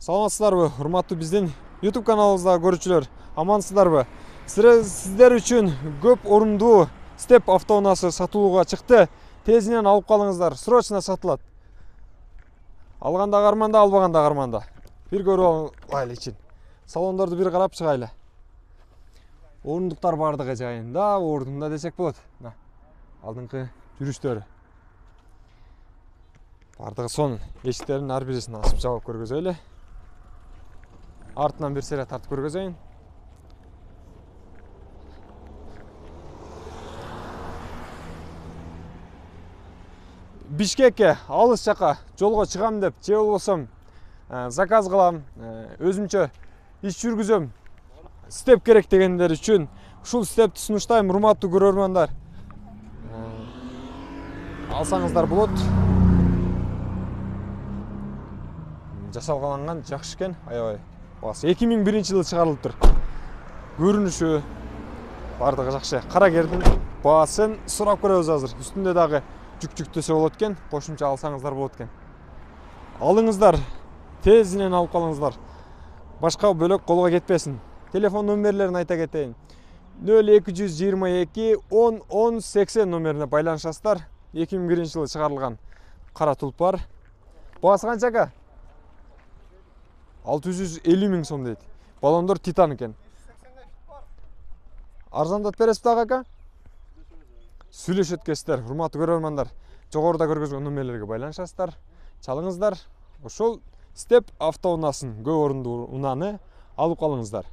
Саламатсыздарбы, урматтуу биздин YouTube каналыбыздагы көрүүчүлөр, амансыздарбы? Сиздер үчүн көп орундуу степ автоунаасы сатылууга чыкты. Тезинен алып калыңыздар, срочно сатылат. Алганда карманда, албаганда карманда. Бир көрүп алайлы ичин. Салондорду бир карап чыгайлы. Орундуктар бардыгы жайында, ордунда десек болот. Алдыңкы жүрүштөрү. Бардыгы сонун. Эшиктердин ар бирисин ачып жабып көргөзөйлү. Артынан bir сере тартып көргөзөйүн. Бишкекке алыс жака жолго чыгам деп, же болбосом заказ кылам, өзүмчө иш жүргүзөм. Степ керек дегендер үчүн ушул степти сунуштайм, урматтуу көрөрмандар. Алсаңыздар болот. Жасалган жакшы экен, аябай. 2001-жылы чыгарылыптыр. Көрүнүшү бардыгы жакшы. Карагердин баасын сурап көрөбүз азыр. Үстүндө дагы жүк-жүктөсө болот экен, кошумча алсаңыздар болот экен. Алыңыздар, тезинен алып калыңыздар. Башка бөлөк колго кетпесин. Телефон номерлерин айта кетейин. 0222 10 10 80 номерине байланышасыздар. 2001-жылы чыгарылган кара тулпар. Баасы канча ака? 650 миң сом дейт. Балондор титан экен. Арзандат бересиз дагы ака? Сүйлөшөт экенсиздер, урматтуу көрөрмандар. Жогоруда көргөзгөн номерлерге байланышасыздар. Чалыңыздар. Ошол степ автоунаасын, көп орундуу унааны алып калыңыздар.